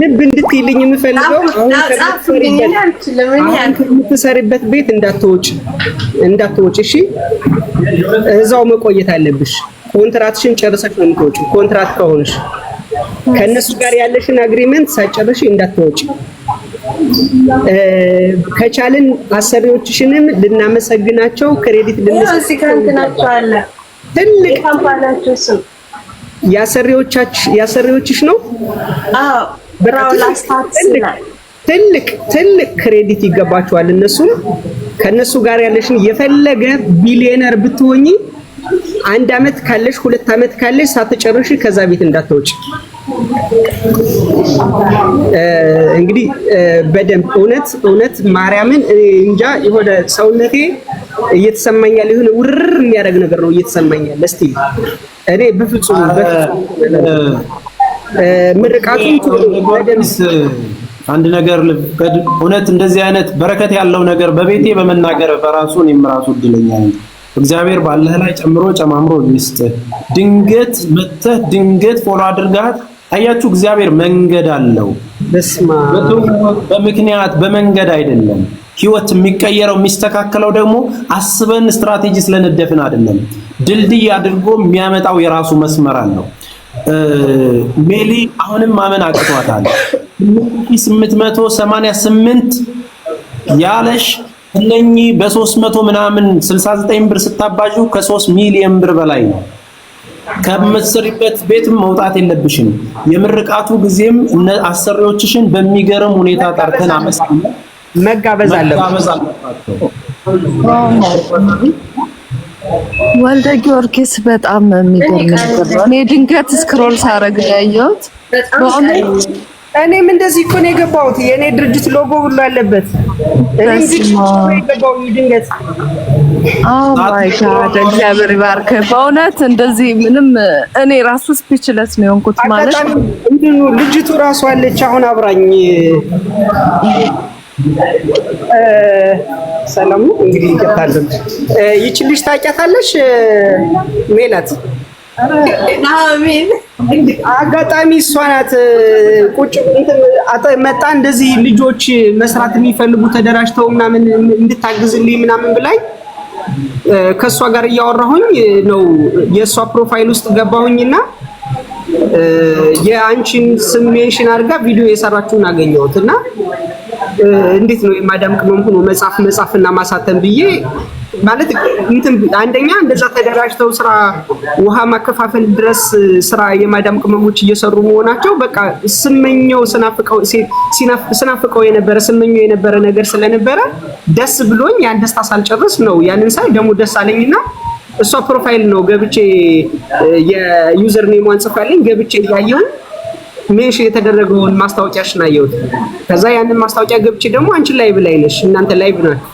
ልብ እንድትይልኝ የምፈልገው አሁን ከምትሰሪበት ቤት እንዳትወጪ እሺ እዛው መቆየት አለብሽ ኮንትራትሽን ጨርሰሽ ነው የምትወጪው ኮንትራት ከሆነሽ ከነሱ ጋር ያለሽን አግሪመንት ሳጨርሽ እንዳትወጪ ከቻልን አሰሪዎችሽንም ልናመሰግናቸው ክሬዲት ልንሰጥናቸው አለ ትልቅ ካምፓኒያቸው ስም ያሰሪዎችሽ ነው አዎ ትልቅ ክሬዲት ይገባቸዋል እነሱም ከነሱ ጋር ያለሽን የፈለገ ቢሊየነር ብትሆኚ 1 አመት ካለሽ 2 አመት ካለሽ ሳትጨርሺ ከዛ ቤት እንዳትወጪ እንግዲህ በደንብ እውነት ማርያምን እንጃ የሆነ ሰውነቴ እየተሰማኛል ይሁን ውር የሚያደርግ ነገር ነው እየተሰማኛል እስቲ እኔ በፍጹም ምርቃቱን በደምስ አንድ ነገር እውነት እንደዚህ አይነት በረከት ያለው ነገር በቤቴ በመናገር በራሱ እኔም ራሱ እድለኛ ነኝ እግዚአብሔር ባለህ ላይ ጨማምሮ ይስጥ ድንገት ፎሎ አድርጋት አያችሁ እግዚአብሔር መንገድ አለው በምክንያት በመንገድ አይደለም ህይወት የሚቀየረው የሚስተካከለው ደግሞ አስበን ስትራቴጂ ስለነደፍን አይደለም ድልድይ አድርጎ የሚያመጣው የራሱ መስመር አለው ሜሊ አሁንም ማመን አቅቷታል 888 ያለሽ እነኚህ በ300 ምናምን 69 ብር ስታባጁ ከ3 ሚሊዮን ብር በላይ ነው ከምትሰሪበት ቤትም መውጣት የለብሽም የምርቃቱ ጊዜም አሰሪዎችሽን በሚገርም ሁኔታ ጠርተን አመስግነን መጋበዝ አለባቸው ወልደ ጊዮርጊስ በጣም የሚገርም ነገር ነው። እኔ ድንገት ስክሮል ሳረግ ያየሁት እኔም እንደዚህ እኮ ነው የገባሁት የኔ ድርጅት ሎጎ ሁሉ አለበት እኔም የገባው ድንገት ማይ ጋድ እግዚአብሔር ይባርክ በእውነት እንደዚህ ምንም እኔ ራሱ ስፒችለስ ነው የሆንኩት ማለት እንትኑ ልጅቱ ራሱ አለች አሁን አብራኝ ሰላም እንግዲህ ይከታተል ይችልሽ ታውቂያታለሽ ሜላት አሜን አጋጣሚ እሷ ናት ቁጭ መጣ እንደዚህ ልጆች መስራት የሚፈልጉ ተደራጅተው ምናምን እንድታግዝልኝ ምናምን ብላኝ ከሷ ጋር እያወራሁኝ ነው የሷ ፕሮፋይል ውስጥ ገባሁኝና የአንቺን ስም ሜንሽን አድርጋ ቪዲዮ የሰራችሁን አገኘሁትና እንዴት ነው የማዳም ቅመም ሆኖ መጻፍና ማሳተም ብዬ ማለት እንትን አንደኛ እንደዛ ተደራጅተው ስራ ውሃ ማከፋፈል ድረስ ስራ የማዳም ቅመሞች እየሰሩ መሆናቸው በቃ ስናፍቀው የነበረ ነገር ስለነበረ ደስ ብሎኝ ያን ደስታ ሳልጨርስ ነው ያንን ሳይ ደግሞ ደስ አለኝና እሷ ፕሮፋይል ነው ገብቼ የዩዘር ኔሟን ጽፋለኝ ገብቼ ያየሁን ሜንሽ የተደረገውን ማስታወቂያሽን አየሁት ከዛ ያንን ማስታወቂያ ገብቼ ደግሞ አንቺ ላይቭ ላይ ነሽ እናንተ ላይቭ ናችሁ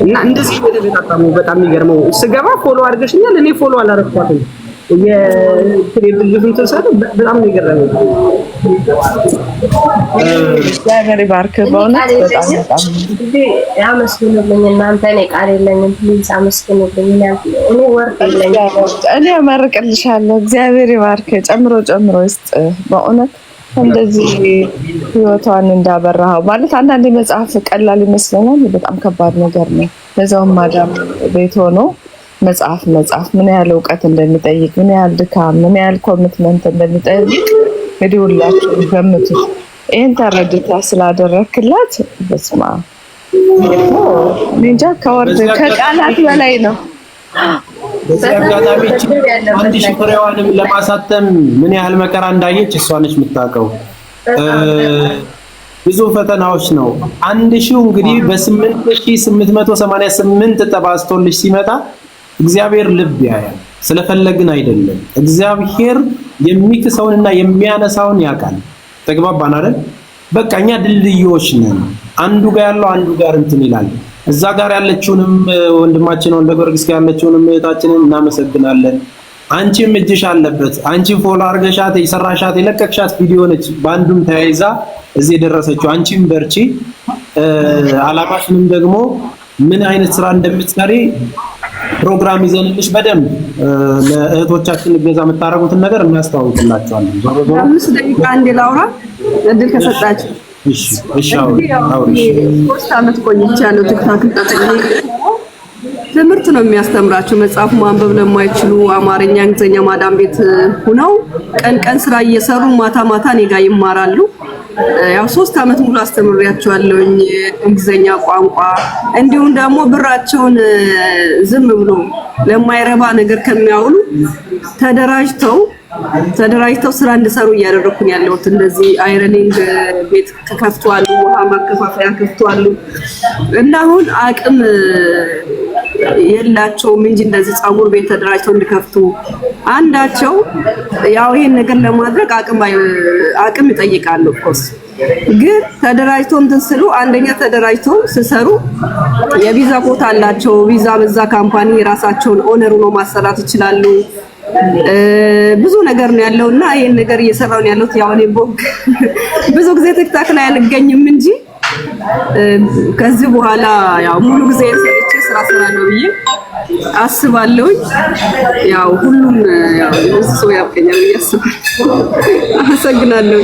እና እንደዚህ የተጣጣሙ በጣም የሚገርመው ስገባ ፎሎ አድርገሽኛል እኔ ፎሎ አላረኳትም የትሬድልፍን ተሰራ በጣም ነው የገረመኝ እግዚአብሔር ይባርክ በእውነት በጣም ያመስግኑልኝ እናንተ እኔ ቃል የለኝም ፕሊዝ አመስግኑልኝ እኔ ወርቅ የለኝም እኔ አመርቅልሻለሁ እግዚአብሔር ይባርክ ጨምሮ ይስጥ በእውነት እንደዚህ ህይወቷን እንዳበራው ማለት አንዳንዴ መጽሐፍ ቀላል ይመስለናል በጣም ከባድ ነገር ነው ለዛውም ማዳም ቤት ሆኖ መጽሐፍ ምን ያህል ዕውቀት እንደሚጠይቅ ምን ያህል ድካም ምን ያህል ኮሚትመንት እንደሚጠይቅ እንግዲህ ሁላችሁ ገምቱ ይሄን ተረድታ ስላደረክላት በስማ እንጃ ከቃላት በላይ ነው በዚህ አጋጣሚ አንድ ሺህ ፍሬዋንም ለማሳተም ምን ያህል መከራ እንዳየች እሷ ነች የምታውቀው ብዙ ፈተናዎች ነው 1000 እንግዲህ በ8888 ተባዝቶልሽ ሲመጣ እግዚአብሔር ልብ ያያል ስለፈለግን አይደለም እግዚአብሔር የሚክሰውንና የሚያነሳውን ያውቃል ተግባባን አይደል በቃኛ ድልድዮች ነን አንዱ ጋር ያለው አንዱ ጋር እንትን ይላል እዛ ጋር ያለችውንም ወንድማችን ወልደ ጊዮርጊስ ጋር ያለችውንም እህታችንን እናመሰግናለን አንቺም እጅሽ አለበት አንቺ ፎሎ አርገሻት የሰራሻት የለቀቅሻት ቪዲዮ ነች ባንዱም ተያይዛ እዚህ ደረሰችው አንቺም በርቺ አላማሽንም ደግሞ ምን አይነት ስራ እንደምትሰሪ ፕሮግራም ይዘንልሽ በደንብ ለእህቶቻችን እገዛ የምታደርጉትን ነገር እናስተዋውቅላቸዋለን። ዞሮ ዞሮ 5 ደቂቃ እንደ ላውራ እድል ከሰጣችሁ። እሺ አውሪ። 3 ዓመት ቆይቻለሁ ቲክቶክ ተጠቅሜ። ትምህርት ነው የሚያስተምራቸው። መጽሐፍ ማንበብ ለማይችሉ አማርኛ፣ እንግሊዝኛ ማዳም ቤት ሆነው ቀን ስራ እየሰሩ ማታ እኔ ጋር ይማራሉ። ያው 3 ዓመት ሙሉ አስተምሬያቸዋለሁኝ እንግሊዝኛ ቋንቋ። እንዲሁም ደግሞ ብራቸውን ዝም ብሎ ለማይረባ ነገር ከሚያውሉ ተደራጅተው ስራ እንዲሰሩ እያደረኩኝ ያለሁት። እንደዚህ አይረኒንግ ቤት ከፍተዋል፣ ውሃ ማከፋፈያ ከፍተዋል። እና አሁን አቅም የላቸውም እንጂ እንደዚህ ፀጉር ቤት ተደራጅተው እንዲከፍቱ አንዳቸው ያው ይሄን ነገር ለማድረግ አቅም ይጠይቃሉ። ኦፍኮርስ ግን ተደራጅተው እንትን ስሉ አንደኛ ተደራጅተው ሲሰሩ የቪዛ ቦታ አላቸው። ቪዛ በዛ ካምፓኒ ራሳቸውን ኦነር ሆኖ ማሰራት ይችላሉ። ብዙ ነገር ነው ያለውና ይሄን ነገር እየሰራው ነው ያለሁት። ያው እኔ ብዙ ጊዜ ቲክታክ ላይ አልገኝም እንጂ ከዚህ በኋላ ያው ሙሉ ጊዜ ሰጥቼ ስራ ሰራለሁ ብዬ አስባለሁ። ያው ሁሉም ያው ሰው ያውቀኛል ብዬ አስባለሁ። አመሰግናለሁ።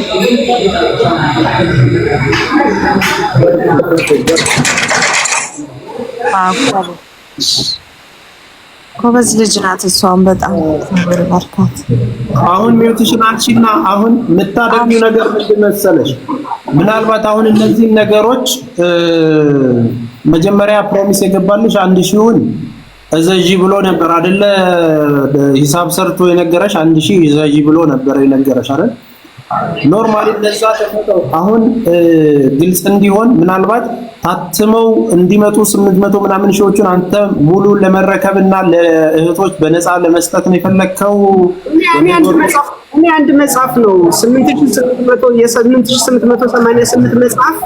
ጎበዝ ልጅ ናት እሷም በጣም በርካት። አሁን ሚውትሽን አንቺና አሁን የምታደርጊው ነገር ምንድን መሰለሽ? ምናልባት አሁን እነዚህ ነገሮች መጀመሪያ ፕሮሚስ የገባልሽ 1000ውን እዘጂ ብሎ ነበር አይደለ? ሂሳብ ሰርቶ የነገረሽ 1000 እዘጂ ብሎ ነበር የነገረሽ አይደል? ኖርማሊ ለዛ ተፈጠው አሁን ግልጽ እንዲሆን ምናልባት ታትመው እንዲመጡ 800 ምናምን ሺዎችን አንተ ሙሉ ለመረከብና ለእህቶች በነፃ ለመስጠት ነው የፈለከው? እኔ አንድ መጽሐፍ ነው 8888 መጽሐፍ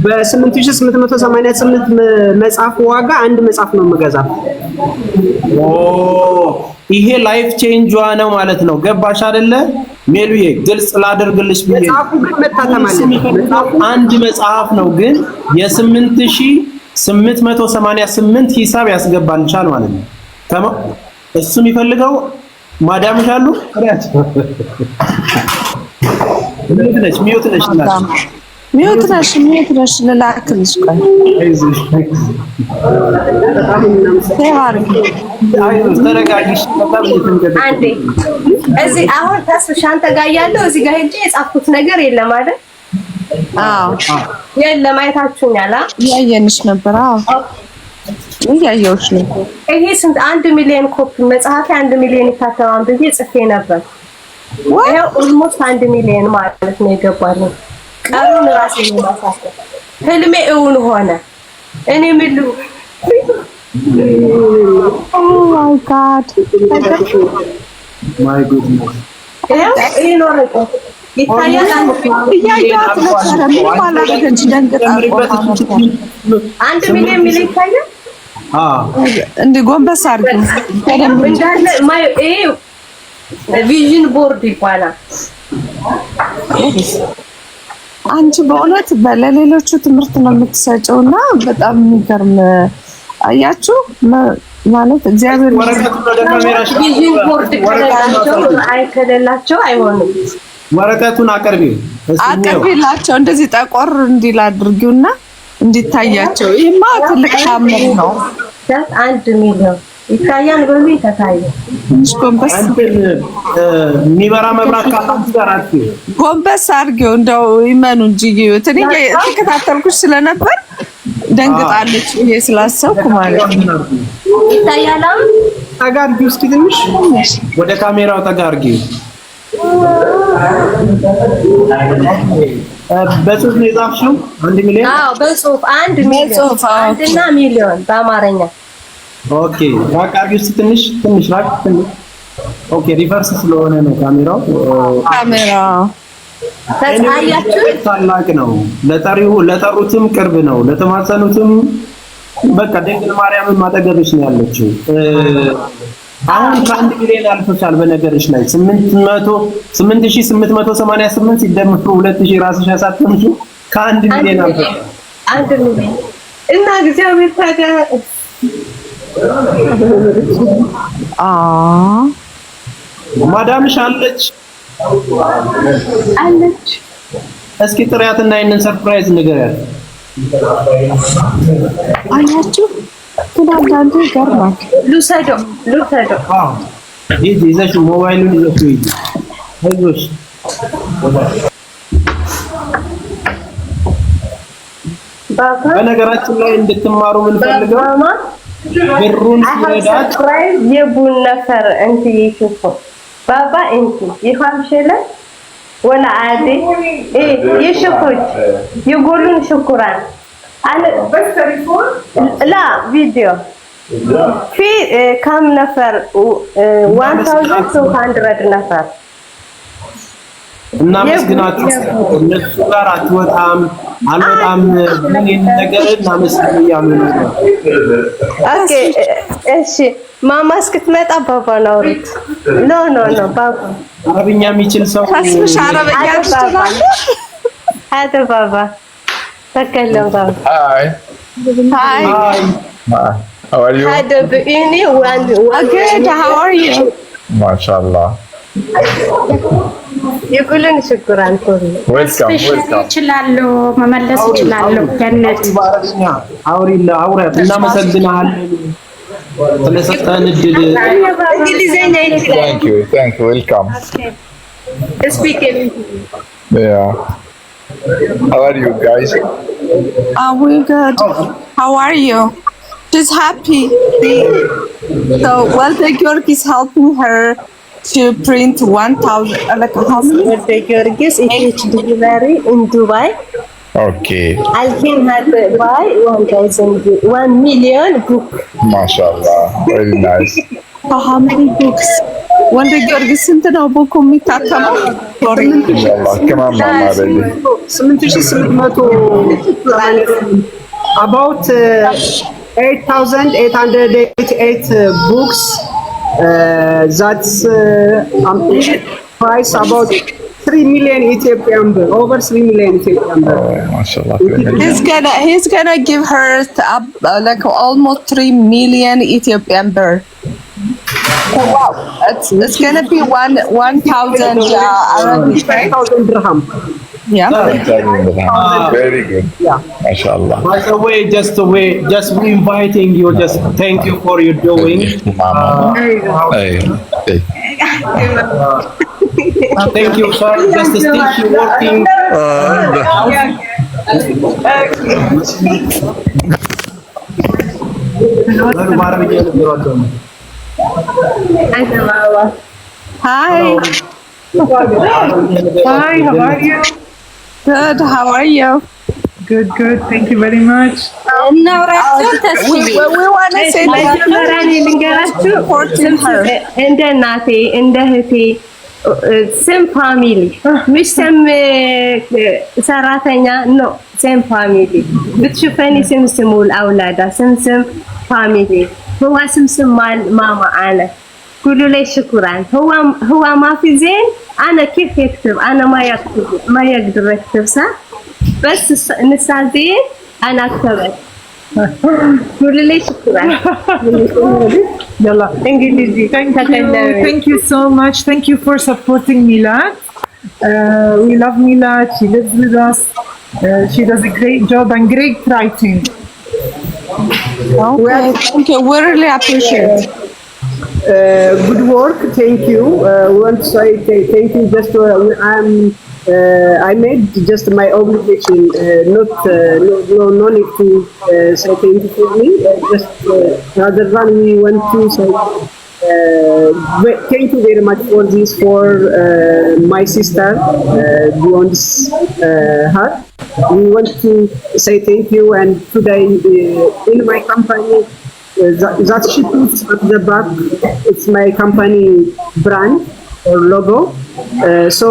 በ8888 መጽሐፍ ዋጋ አንድ መጽሐፍ ነው የምገዛው። ይሄ ላይፍ ቼንጅ ነው ማለት ነው። ገባሽ አይደለ ሜሉዬ? ግልጽ ላደርግልሽ ብዬ መጽሐፉ ግን መታተም አለበት። አንድ መጽሐፍ ነው ግን የ8888 ሂሳብ ያስገባልሻል ማለት ነው። እሱ የሚፈልገው ማዳምሽ አሉ ሚዩት ነሽ ልላክልሽ። ቆይ አንዴ እዚህ አሁን ተስፍሽ አንተ ጋር ያለው እዚህ ጋር ሄጄ የጻፍኩት ነገር የለም አይደል? አዎ የለም። አይታችሁኛል? ያየንሽ ነበር። አዎ ያየሁሽ ነበር። ይሄ ስንት 1 ሚሊዮን ኮፒ መጽሐፍ 1 ሚሊዮን ይታተማል ብዬ ጽፌ ነበር። ይሄው ኦልሞስት 1 ሚሊዮን ማለት ነው የገባልኝ። ቀሩን ራሴ ነው ማሳሰብ። ህልሜ እውን ሆነ። እኔ ምን ልው ኦ ማይ ጋድ ማይ ጉድነስ ይሄ ኖረቀ ይታያል። እያየኋት ነበረ። ምንም አላደረገች። ደንግጣ 1 ሚሊዮን ሚል ይታያል። እንደ ጎንበስ አድርገን እንዳለ ማይ ቪዥን ቦርድ ይባላል። አንቺ በእውነት ለሌሎቹ ትምህርት ነው የምትሰጪውና በጣም የሚገርም አያችሁ ማለት እግዚአብሔር ቪዥን ቦርድ ከሌላቸው አይሆንም። ወረቀቱን አቅርቢላቸው እንደዚህ ጠቆር እንዲል አድርጊውና እንዲታያቸው። ይሄማ ትልቅ ታምር ነው። 1 ሚሊዮን ይታያል። በሉ ይታያል። ትንሽ ጎንበስ የሚበራ መብራት ካላንቺ ጋር ጎንበስ አድርጊው እንደው ይመኑ እንጂ እኔ ተከታተልኩሽ ስለነበር ደንግጣለች ብዬ ስላሰብኩ ማለት ነው። ይታያል። ተጋርጊ እስኪ ትንሽ ወደ ካሜራው ተጋርጊ። በጽሁፍ ነው የጻፍሽው? 1 ሚሊዮን? አዎ በጽሁፍ 1 ሚሊዮን አንድና ሚሊዮን በአማርኛ። ኦኬ ራቅ አድርጊ እስኪ ትንሽ ራቅ ትንሽ። ኦኬ ሪቨርስ ስለሆነ ነው ካሜራው። ታያችሁ ታላቅ ነው። ለጠሩትም ቅርብ ነው፣ ለተማጸኑትም በቃ ድንግል ማርያምን ማጠገብሽ ነው ያለችው። አሁን ከ1 ሚሊዮን አልፈሻል። በነገርሽ ላይ 8888 ሲደመሩ 2000 ራስሽ ያሳተምሽው ከ1 ሚሊዮን አልፈሻል። 1 ሚሊዮን እና እግዚአብሔር ታዲያ ማዳምሽ አለች እስኪ ጥሪያትና ይሄንን ሰርፕራይዝ ንገሪያት። አያችሁ ትናንት ይገርማል። ልውሰደው ሂጂ ይዘሽ ሞባይሉን ይዘሽ ሂጂ። አይዞሽ በነገራችን ላይ እንድትማሩ ምን ፈልገው ብሩን ሲረዳት የቡን ነፈር እንት ይሽፉ ባባ እንት ይፋምሽለ ወላ አዲ ይሽፉት ይقولون شكرا انا بس تليفون لا فيديو في كم نفر 1200 نفر እና መስግናችሁ እነሱ ጋር አልወጣም ምን ነገር እናመስግን እያሉ ነው። ኦኬ እሺ ማማ እስክትመጣ ባባ ነው ሩት ኖ ባባ አረብኛ የሚችል ሰው ተስፍሽ አረብኛ ይችላል። هذا بابا تكلم بابا Hi. How are you? هذا بإني Good. How are you? MashaAllah. يقولون شكرا كله Welcome. ይችላሉ መመለስ ይችላሉ። ገነት በአረብኛ አውሪያት እናመሰግናለን ስለሰጠን እድል። እንግሊዘኛ ይችላል Thank you. Welcome. ስፒክ Yeah. How are you guys? We're good. How are you? She's happy. So, Walter Georg is helping her to print 1,000. Like how many? ወደ ጊዮርጊስ ኢች ዲሊቨሪ ኢን ዱባይ Okay. I can have buy 1 million book MashaAllah. Very nice. How many books? Walter Georg ስንት ነው ቡኩ የሚታተመው? Inshallah. Come on, Mama. Ready. 8888 about 8,888 books. That's price about 3 million Ethiopian birr, over 3 million Ethiopian birr. Oh, MashaAllah. He's gonna give her like almost 3 million Ethiopian birr. So, wow, it's gonna be 1,000 Arabic, right? 5,000 dirham. Yeah. Very good. Yeah. MashaAllah. By the way, just we inviting you, just thank you for your doing. Mama. Hey. Thank you, sir. Just still she working. በአረብኛ ነገሯቸው ነው። Hi. Hi, how are you? Good. How are you? Good. Thank you very much. We want to say መጀመሪያ ልንገራችሁ እንደ እናቴ እንደ እህቴ ስም ፋሚሊ مش ስም ሰራተኛ ነው ስም ፋሚሊ بتشوفني سم الأولاد سم فاميلي هو سم ماما أنا كل لي شكرا هو ما في زين أنا كيف يكتب أنا ما يقدر يكتب صح بس نسازين أنا أكتبت كل لي شكرا يلا إنجليزي Thank you so much. Thank you for supporting Milad. We love Milad. She lives with us. She does a great job and great writing. Okay. Thank you. We really appreciate it. Good work, thank you. We want to say thank you. Just I made just my obligation. No need to say thank you for me. Just rather than we want to say thank you very much for this for my sister beyond her. We want to say thank you, and today in my company. That she puts at the back, it's my company brand or logo. So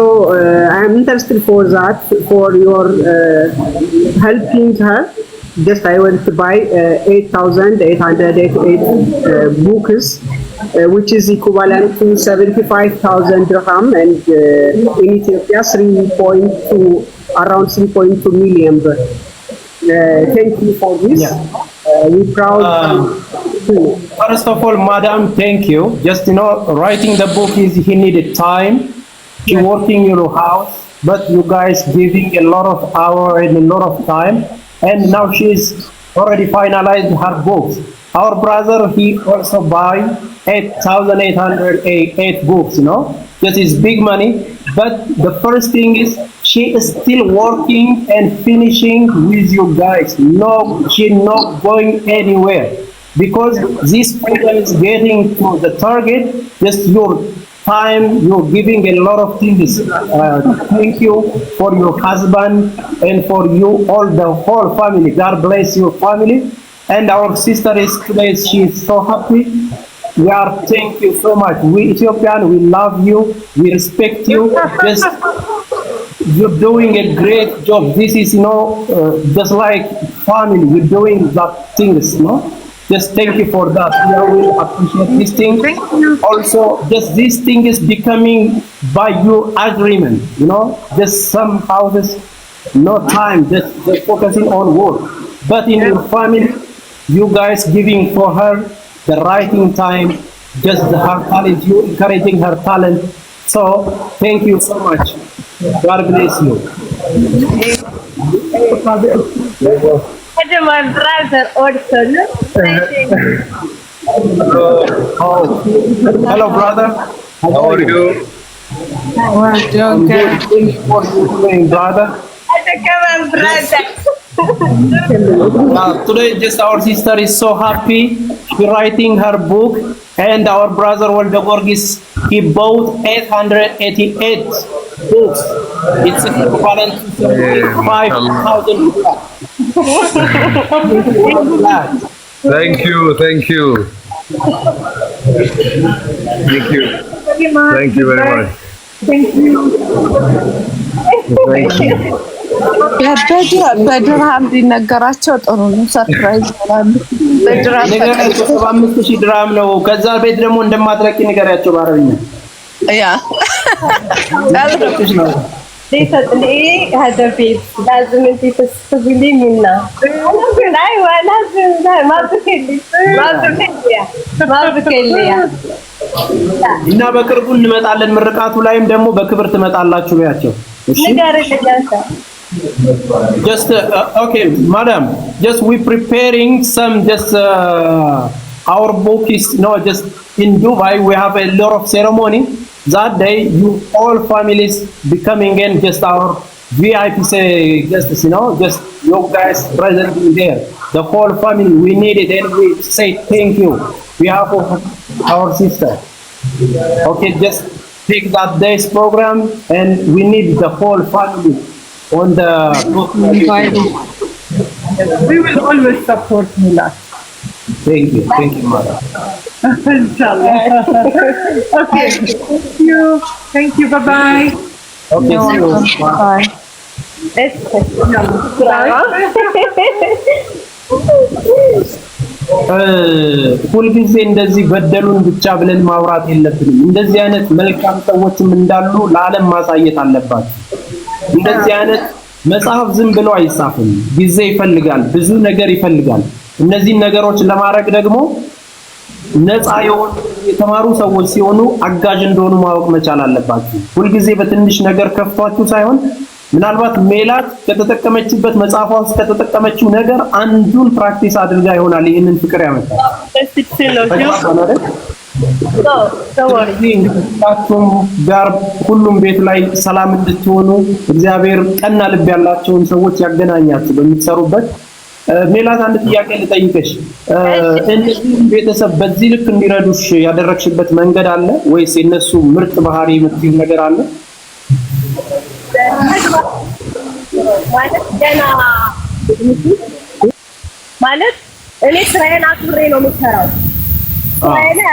I'm interested for that, for your helping her. Just I want to buy 8,888 books, which is equivalent to 75,000 dirham, and in Ethiopia around 3.2 million. Thank you for this. We're proud First of all, madam, thank you. Just writing the book is he needed time. She working in your house, but you guys giving a lot of hour and a lot of time, and now she's already finalized her books. Our brother, he also buy 8,808 books. That is big money. But the first thing is she is still working and finishing with you guys. No, she's not going anywhere. Because this program is getting to the target, just your time, you're giving a lot of things. Thank you for your husband and for you, all the whole family. God bless your family. And our sister is today, she's so happy. Thank you so much. We Ethiopian, we love you, we respect you. Just, you're doing a great job. This is, just like family, you're doing that things, Just thank you for that. We will appreciate this thing. Also, just this thing is becoming by your agreement, Just some houses, no time, just focusing on work. But in your family, you guys giving for her the writing time, just her talent, you encouraging her talent. So, thank you so much. God bless you. My brother also. Hello, brother. How are you? I'm good. Thank you for doing, brother. Today, just our sister is so happy. She's writing her book, and our brother Waldo Gorgis, he bought 888 books. It's equivalent to 5,000 books. Thank you. Thank you. Thank you. Thank you very much. Thank you. Thank you. በድርሃም ሊነገራቸው ጥሩ ነው። ሰርፕራይዝ ይሆናሉ። በድርሃም ነገራቸው 75,000 ድርሃም ነው። ከዛ ቤት ደግሞ እንደማትለቂ ንገሪያቸው በአረብኛ። ያ هذا بيت لازم انت تستقبلي منا. ايوه لازم ما بكلي እና በቅርቡ እንመጣለን። ምርቃቱ ላይም ደግሞ በክብር ትመጣላችሁ በያቸው። እሺ just okay madam, just we preparing some our book is just in Dubai we have a lot of ceremony that day. You all families becoming in just our VIP say just just you guys present there, the whole family, we need it, and we say thank you we have our sister. Okay, just take that day's program and we need the whole family on the book. We will always support Milad. Thank you, mother. Inshallah. Okay, thank you, bye bye. Okay, see you. Bye. ሁልጊዜ እንደዚህ በደሉን ብቻ ብለን ማውራት የለብንም። እንደዚህ አይነት መልካም ሰዎችም እንዳሉ ለዓለም ማሳየት አለባቸው። እንደዚህ አይነት መጽሐፍ ዝም ብሎ አይጻፍም። ጊዜ ይፈልጋል፣ ብዙ ነገር ይፈልጋል። እነዚህ ነገሮች ለማድረግ ደግሞ ነፃ የሆኑ የተማሩ ሰዎች ሲሆኑ አጋዥ እንደሆኑ ማወቅ መቻል አለባችሁ። ሁልጊዜ በትንሽ ነገር ከፍቷችሁ ሳይሆን ምናልባት ሜላት ከተጠቀመችበት መጽሐፏ ውስጥ ከተጠቀመችው ነገር አንዱን ፕራክቲስ አድርጋ ይሆናል ይሄንን ፍቅር ያመጣል። ጋር ሁሉም ቤት ላይ ሰላም እንድትሆኑ እግዚአብሔር ቀና ልብ ያላቸውን ሰዎች ያገናኛችሁ በሚሰሩበት። ሜላት አንድ ጥያቄ ልጠይቅሽ። እነዚህ ቤተሰብ በዚህ ልክ እንዲረዱሽ ያደረግሽበት መንገድ አለ ወይስ የነሱ ምርጥ ባህሪ የምትይው ነገር አለ? ማለት እኔ ስራዬን አክብሬ ነው የምሰራው። ስራዬ ላይ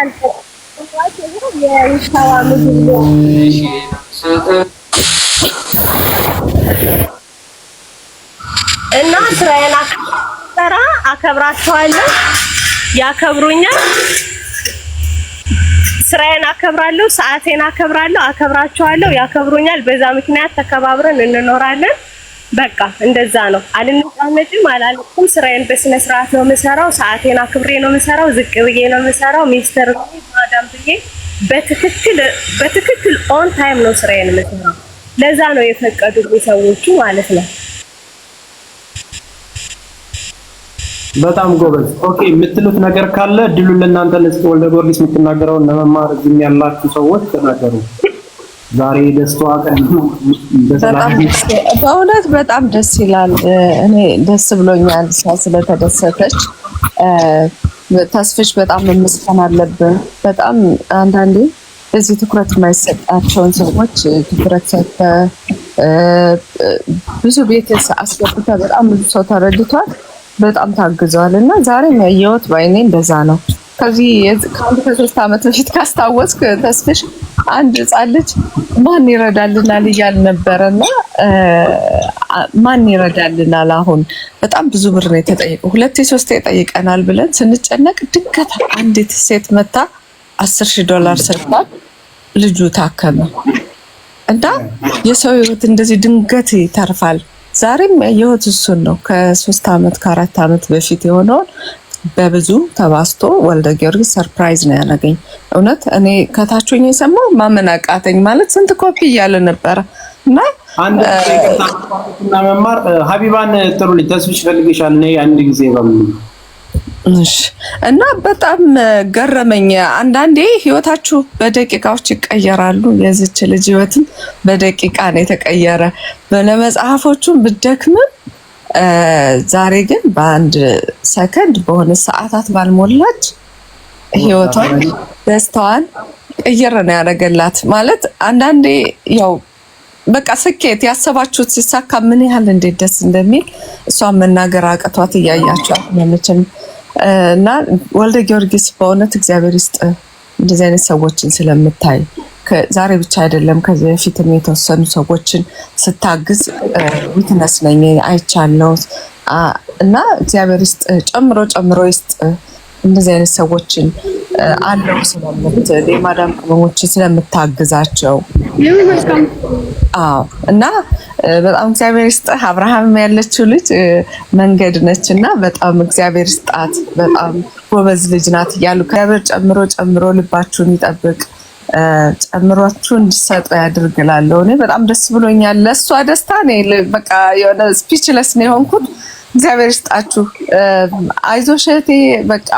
እና ስራዬን አከብራቸዋለሁ፣ ያከብሩኛል። ስራዬን አከብራለሁ፣ ሰዓቴን አከብራለሁ፣ አከብራቸዋለሁ፣ ያከብሩኛል። በዛ ምክንያት ተከባብረን እንኖራለን። በቃ እንደዛ ነው። አልነጫነጭም፣ አላለቅም። ስራዬን በስነ ስርዓት ነው የምሰራው። ሰዓቴን አክብሬ ነው የምሰራው። ዝቅ ብዬ ነው የምሰራው። ሚስተር ማዳም ብዬ በትክክል ኦን ታይም ነው ስራዬን የምሰራው። ለዛ ነው የፈቀዱልኝ ሰዎቹ ማለት ነው። በጣም ጎበዝ። ኦኬ የምትሉት ነገር ካለ እድሉን ለእናንተ ለስቲ ወልደ ጊዮርጊስ የምትናገረውን ለመማር እዚህ ያላችሁ ሰዎች ተናገሩ። ዛሬ ደስታዋ ቀን በእውነት በጣም ደስ ይላል። እኔ ደስ ብሎኛል ስለተደሰተች። ተስፍሽ በጣም መመስገን አለብን። በጣም አንዳንዴ እዚህ ትኩረት የማይሰጣቸውን ሰዎች ትኩረት ሰጥተህ ብዙ ቤት አስገብተህ በጣም ብዙ ሰው ተረድቷል። በጣም ታግዘዋል እና ዛሬም ያየሁት ባይኔ እንደዛ ነው። ከአንድ ከ3 ዓመት በፊት ካስታወስክ ተስፍሽ አንድ ሕፃን ልጅ ማን ይረዳልናል እያል ነበረና ማን ይረዳልናል? አሁን በጣም ብዙ ብር ነው የተጠየቀው። 2-3 ጠይቀናል ብለን ስንጨነቅ ድንገት አንዲት ሴት መታ $10,000 ሰጥቷል። ልጁ ታከመ እና የሰው ሕይወት እንደዚህ ድንገት ይተርፋል። ዛሬም ያየሁት እሱን ነው። ከ3 ዓመት ከ4 ዓመት በፊት የሆነውን በብዙ ተባስቶ ወልደ ጊዮርጊስ ሰርፕራይዝ ነው ያደረገኝ። እውነት እኔ ከታችኝ የሰማው ማመን አቃተኝ። ማለት ስንት ኮፒ እያለ ነበረ እና አንድ እና መማር ሀቢባን ጥሩልኝ። ተስፍሽ ፈልግሻል ነይ አንድ ጊዜ በምን እሺ። እና በጣም ገረመኝ። አንዳንዴ ህይወታችሁ በደቂቃዎች ይቀየራሉ። የዚች ልጅ ህይወትም በደቂቃ ነው የተቀየረ። ለመጽሐፎቹም ብደክምም ዛሬ ግን በአንድ ሰከንድ በሆነ ሰዓታት ባልሞላች ህይወቷን ደስታዋን ቀየረ ነው ያደረገላት። ማለት አንዳንዴ ያው በቃ ስኬት ያሰባችሁት ሲሳካ ምን ያህል እንዴት ደስ እንደሚል እሷን መናገር አቅቷት እያያችኋት ነው። እና ወልደ ጊዮርጊስ በእውነት እግዚአብሔር ይስጥ እንደዚህ አይነት ሰዎችን ስለምታይ። ዛሬ ብቻ አይደለም ከዚህ በፊትም የተወሰኑ ሰዎችን ስታግዝ ዊትነስ ነኝ አይቻለሁ። እና እግዚአብሔር ይስጥ ጨምሮ ይስጥ እንደዚህ አይነት ሰዎችን አለው ስለምትል የማዳም ቅመሞችን ስለምታግዛቸው። እና በጣም እግዚአብሔር ይስጥህ። አብርሃም ያለችው ልጅ መንገድ ነች እና በጣም እግዚአብሔር ይስጣት። በጣም ጎበዝ ልጅ ናት እያሉ እግዚአብሔር ጨምሮ ልባችሁን ይጠብቅ፣ ጨምሯችሁ እንዲሰጡ ያድርግላለሁ። እኔ በጣም ደስ ብሎኛል። ለእሷ ደስታ በቃ የሆነ ስፒችለስ ነው የሆንኩት። እግዚአብሔር ይስጣችሁ። አይዞሽ እህቴ። በቃ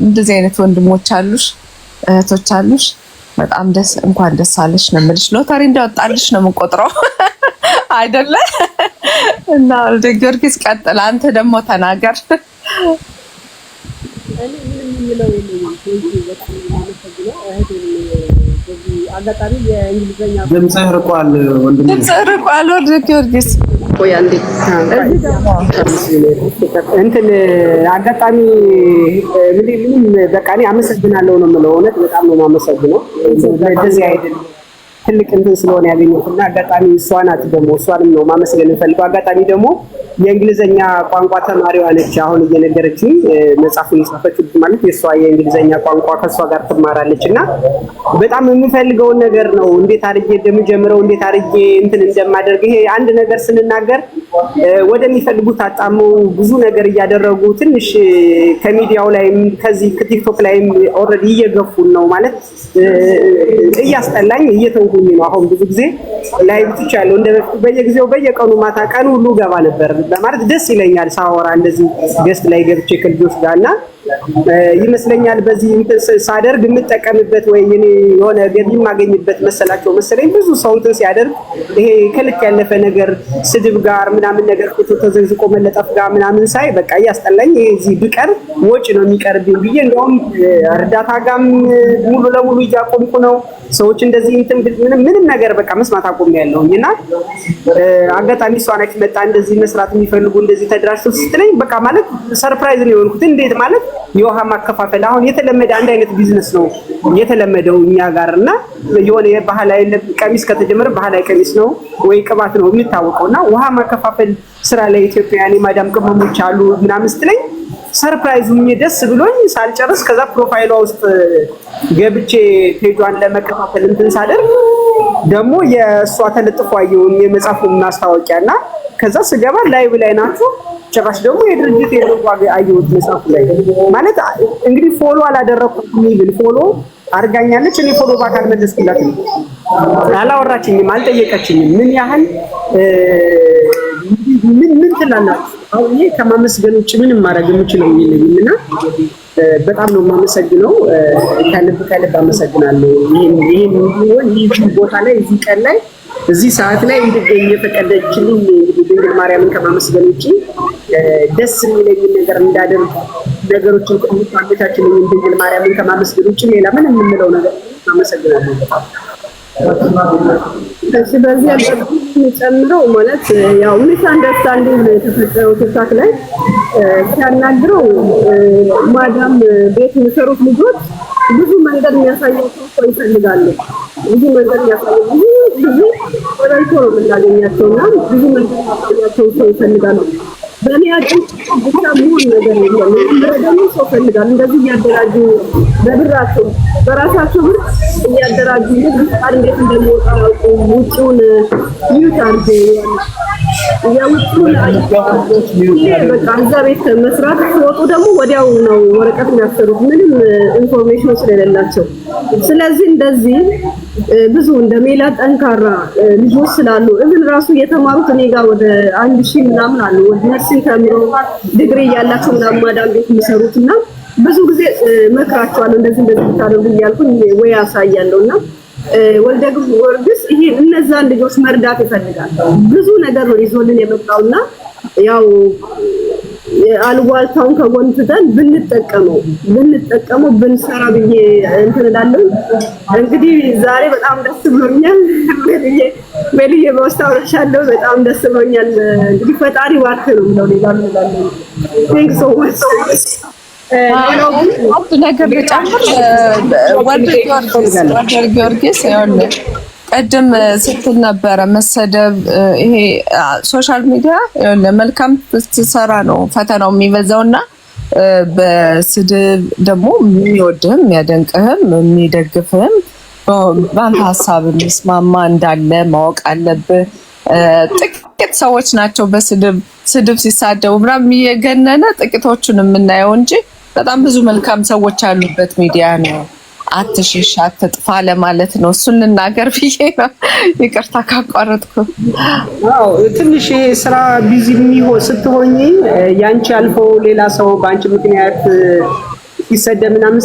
እንደዚህ አይነት ወንድሞች አሉሽ፣ እህቶች አሉሽ። በጣም እንኳን ደስ አለሽ ነው የምልሽ። ሎተሪ እንዳወጣልሽ ነው የምንቆጥረው አይደለ? እና ወልደ ጊዮርጊስ ቀጥል፣ አንተ ደግሞ ተናገር። ድምፅህ ርቋል ወንድሜ፣ ድምፅህ ርቋል ወልደ ጊዮርጊስ። እንትን አጋጣሚ ምንም በቃ እኔ አመሰግናለሁ ነው የምለው። እውነት በጣም ነው የማመሰግነው። እንደዚህ አይደለም ትልቅ እንትን ስለሆነ ያገኘሁትና አጋጣሚ እሷ ናት ደግሞ እሷንም ነው ማመስገን የምፈልገው። አጋጣሚ ደግሞ የእንግሊዘኛ ቋንቋ ተማሪዋ ነች። አሁን እየነገረችኝ መጽሐፉን የጻፈችው ማለት የእሷ የእንግሊዘኛ ቋንቋ ከእሷ ጋር ትማራለች እና በጣም የምፈልገውን ነገር ነው እንዴት አድርጌ እንደምጀምረው እንዴት አድርጌ እንትን እንደማደርግ። ይሄ አንድ ነገር ስንናገር ወደሚፈልጉት አጣመው ብዙ ነገር እያደረጉ ትንሽ ከሚዲያው ላይም ከዚህ ከቲክቶክ ላይም ኦልሬዲ እየገፉን ነው ማለት እያስጠላኝ እየተውኩኝ ነው። አሁን ብዙ ጊዜ ላይ ብቻለሁ እንደበፊቱ በየጊዜው በየቀኑ ማታ ቀኑ ሁሉ ገባ ነበር ማለት ደስ ይለኛል ሳወራ እንደዚህ ገስት ላይ ገብቼ ከልጆች ጋርና ይመስለኛል በዚህ እንትን ሳደርግ የምጠቀምበት ወይ እኔ የሆነ ገቢ የማገኝበት መሰላቸው መሰለኝ። ብዙ ሰው እንትን ሲያደርግ ይሄ ከልክ ያለፈ ነገር ስድብ ጋር ምናምን ነገር ፎቶ ተዘግዝቆ መለጠፍ ጋር ምናምን ሳይ በቃ እያስጠላኝ ይሄ እዚህ ብቀር ወጪ ነው የሚቀርብኝ ብዬ እንደውም እርዳታ ጋርም ሙሉ ለሙሉ እያቆምኩ ነው። ሰዎች እንደዚህ እንትን ምንም ነገር በቃ መስማት አቆሚያለሁኝና አጋጣሚ እሷ ናት መጣ እንደዚህ መስራት የሚፈልጉ እንደዚህ ተደራጅተው ስትለኝ በቃ ማለት ሰርፕራይዝ ነው የሆንኩት። እንዴት ማለት የውሃ ማከፋፈል አሁን የተለመደ አንድ አይነት ቢዝነስ ነው የተለመደው እኛ ጋርና የሆነ የባህላዊ ቀሚስ ከተጀመረ ባህላዊ ቀሚስ ነው ወይ ቅባት ነው የሚታወቀውና ውሃ ማከፋፈል ስራ ላይ ኢትዮጵያውያን የማዳም ቅመሞች አሉ ምናምን ስትለኝ ሰርፕራይዝ ሁኜ ደስ ብሎኝ ሳልጨርስ ከዛ ፕሮፋይሏ ውስጥ ገብቼ ፔጇን ለመከፋፈል እንትን ሳደርግ ደግሞ የእሷ ተለጥፎ አየሁኝ የመጽሐፉ ማስታወቂያና ከዛ ስገባ ላይቭ ላይ ናችሁ። ጭራሽ ደግሞ የድርጅት የሎጎ አየሁት መጽሐፉ ላይ ማለት እንግዲህ ፎሎ አላደረኩትም ይብል ፎሎ አርጋኛለች። እኔ ፎሎ ባክ አልመለስኩላትም፣ አላወራችኝም፣ አልጠየቀችኝም። ምን ያህል ምን ትላላችሁ? አሁን ይሄ ከማመስገን ውጭ ምንም ማድረግ የምችለው የለኝም እና በጣም ነው የማመሰግነው። ከልብ አመሰግናለሁ። ይሄን ቦታ ላይ እዚህ ቀን ላይ እዚህ ሰዓት ላይ እንድገኝ የፈቀደችልኝ እንግዲህ ድንግል ማርያምን ከማመስገን ውጭ ደስ የሚለኝ ነገር እንዳደርግ ነገሮችን አመቻችልኝ ድንግል ማርያምን ከማመስገን ውጭ ሌላ ምን የምንለው ነገር አመሰግናለሁ። በዚህ ጨምረው ማለት ያው ሚስ አንደርስታንዲንግ ነው የተፈጠረው። ቲክታክ ላይ ሲያናግረው ማዳም ቤት የሚሰሩት ልጆች ብዙ መንገድ የሚያሳየው ሰው ይፈልጋሉ። ብዙ መንገድ የሚያሳየው ብዙ ወራይቶ ነው የምናገኛቸውና ብዙ መንገድ የሚያሳያቸው ሰው ይፈልጋሉ። በእኔ አቅም ብቻ መሆን ነገር የለም። ደግሞ ሰው ይፈልጋል። እንደዚህ እያደራጁ በብራቸው በራሳቸው ብር እያደራጁ ፍቃድ እንዴት እንደሚወጣ ውጪውን ይውጣሉ። ያውጡን በቃ እዛ ቤት መስራት ሲወጡ ደግሞ ወዲያው ነው ወረቀት የሚያሰሩት ምንም ኢንፎርሜሽን ስለሌላቸው። ስለዚህ እንደዚህ ብዙ እንደ ሜላት ጠንካራ ልጆች ስላሉ እብን ራሱ የተማሩት እኔ ጋር ወደ 1000 ምናምን አሉ ወደ ነርሲንግ ተምረው ዲግሪ ያላቸው ምናምን ማዳም ቤት የሚሰሩትና ብዙ ጊዜ መክራቸዋለሁ እንደዚህ ታደርጉ እያልኩኝ ወይ ያሳያለሁና ወልደ ጊዮርጊስ ይሄ እነዛን ልጆች መርዳት ይፈልጋል። ብዙ ነገር ነው ይዞልን የመጣውና ያው አልዋልታውን ከጎን ትተን ብንጠቀመው ብንሰራ ብዬ እንትን እላለሁ። እንግዲህ ዛሬ በጣም ደስ ብሎኛል። በልዬ በውስጣውሻለሁ በጣም ደስ ብሎኛል። እንግዲህ ፈጣሪ ዋርክ ነው ነው ሌላ ምን እላለሁ። ቴንክስ ሶ ማች። አንድ ነገር ልጨምር። ወልደ ጊዮርጊስ ይኸውልህ ቀደም ስትል ነበረ መሰደብ ይሄ ሶሻል ሚዲያ ለመልካም ስትሰራ ነው ፈተናው የሚበዛውና በስድብ ደግሞ የሚወድህም የሚያደንቅህም የሚደግፍህም በአንተ ሀሳብ የሚስማማ እንዳለ ማወቅ አለብህ። ጥቂት ሰዎች ናቸው በስድብ ሲሳደቡ ምናምን እየገነነ ጥቂቶቹን የምናየው እንጂ በጣም ብዙ መልካም ሰዎች ያሉበት ሚዲያ ነው። አትሽሽ አትጥፋ ለማለት ነው። እሱን ልናገር ብዬ ነው። ይቅርታ ካቋረጥኩ። አዎ ትንሽ ስራ ቢዚ ስትሆኚ ያንቺ አልፎ ሌላ ሰው በአንቺ ምክንያት ሲሰደብ ምናምን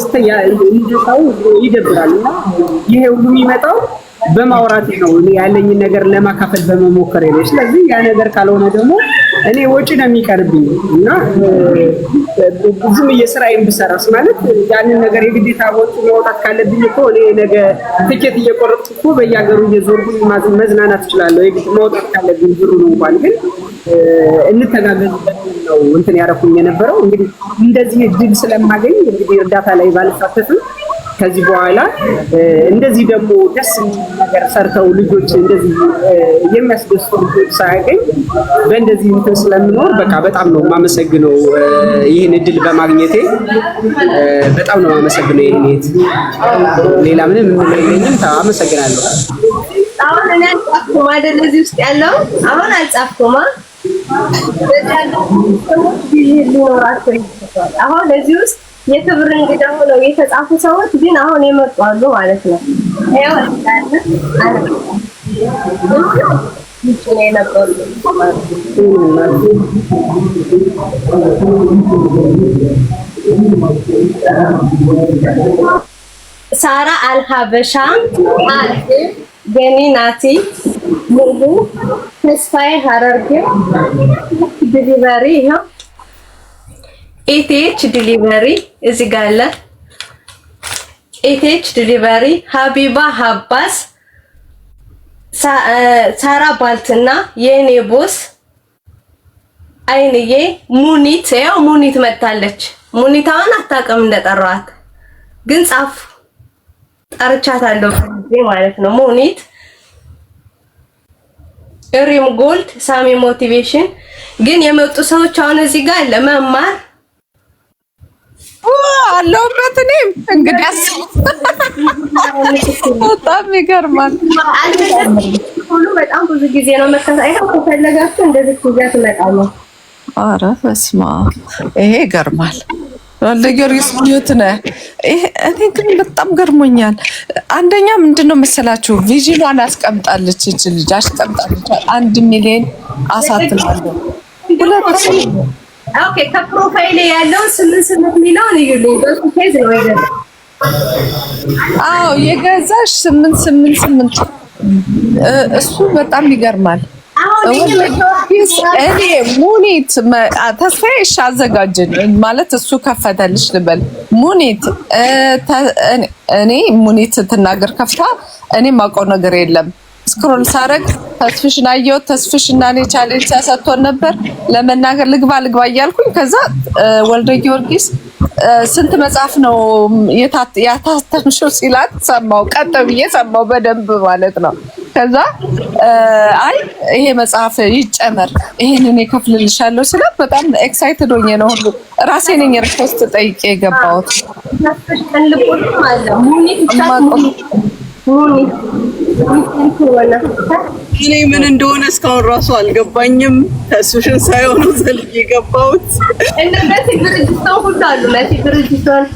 ሰው ይደብራልና ይሄ ሁሉ የሚመጣው በማውራት ነው። እኔ ያለኝን ነገር ለማካፈል በመሞከር ነው። ስለዚህ ያ ነገር ካልሆነ ደግሞ እኔ ወጪ ነው የሚቀርብኝ እና ብዙም የስራዬን ብሰራስ ማለት ያንን ነገር የግዴታ ወጪ ማውጣት ካለብኝ እኮ እኔ ነገ ትኬት እየቆረጥኩ እኮ በየሀገሩ እየዞርኩኝ መዝናናት እችላለሁ። የግድ ማውጣት ካለብኝ ብሩ ነው እንኳን ግን እንተጋገዝበት ነው እንትን ያደረኩኝ የነበረው። እንግዲህ እንደዚህ እድል ስለማገኝ እንግዲህ እርዳታ ላይ ባልሳተፍም ከዚህ በኋላ እንደዚህ ደግሞ ደስ ነገር ሰርተው ልጆች እንደዚህ የሚያስደስቱ ልጆች ሳያገኝ በእንደዚህ እንትን ስለምኖር በቃ በጣም ነው የማመሰግነው። ይህን እድል በማግኘቴ በጣም ነው የማመሰግነው። ይሄን ሌላ ምንም የለኝም። አመሰግናለሁ። አሁን እኔ አልጻፍኩም አይደል? እዚህ ውስጥ ያለው አሁን አልጻፍኩም። አሁን እዚህ ውስጥ የክብር እንግዳ ሆነው የተጻፉ ሰዎች ግን አሁን የመጡ አሉ ማለት ነው። ያው ሳራ አልሀበሻ አልፍ ገኒ ናቲ ሙሉ ተስፋዬ ሀረርጌ ዲሊቨሪ ይሄው ኢቲኤች ዲሊቨሪ እዚህ ጋር አለ። ኢቲኤች ዲሊቨሪ ሀቢባ ሀባስ ሳራ ባልትና የኔ ቦስ አይንዬ ሙኒት ያው ሙኒት መጣለች። ሙኒታውን አታውቅም እንደጠራዋት ግን ጻፍ ጠርቻታለሁ ማለት ነው። ሙኒት ሪም ጎልድ ሳሚ ሞቲቬሽን ግን የመጡ ሰዎች አሁን እዚህ ጋር ለመማር አለሁበት እኔም እንግዲህ በጣም ይገርማል። ሁሉ በጣም ብዙ ጊዜ ነው መከታተል ከፈለጋችሁ እንደዚህ ጊዜ ትመጣለህ። ኧረ በስመ አብ ይሄ ይገርማል። ወልደ ጊዮርጊስ ቢዩት ነህ። እኔ ግን በጣም ገርሞኛል። አንደኛ ምንድነው መሰላችሁ ቪዥኗን አስቀምጣለች እቺ ልጅ አስቀምጣለች 1 ሚሊዮን አሳትማለሁ። ኦኬ ከፕሮፋይል ያለው 8 ሚሊዮን ይሉኝ በሱ ፔጅ ነው አይደል? አዎ የገዛሽ 888 እሱ በጣም ይገርማል። እኔ ሙኒት ተስፋዬ አዘጋጅን ማለት እሱ ከፈተልሽ ልበል ሙኒት እኔ ሙኒት ትናገር ከፍታ እኔ ማውቀው ነገር የለም። ስክሮል ሳረግ ተስፍሽን አየሁት። ተስፍሽና እኔ ቻሌንጅ ተሰጥቶን ነበር ለመናገር ልግባ እያልኩኝ ከዛ ወልደ ጊዮርጊስ ስንት መጽሐፍ ነው ያታተምሽው ሲላት ሰማው። ቀጥ ብዬ ሰማው በደንብ ማለት ነው። ከዛ አይ ይሄ መጽሐፍ ይጨመር ይሄንን እከፍልልሻለሁ ስላት በጣም ኤክሳይትድ ሆኜ ነው ሁሉ ራሴ ነኝ ሪፖስት ጠይቄ የገባሁት። እኔ ምን እንደሆነ እስካሁን ራሱ አልገባኝም። ተስፍሽን ሳይሆን ዘልዬ የገባሁት እነዚህ ድርጅቶች ሁሉ አሉ። ለዚህ ድርጅቶች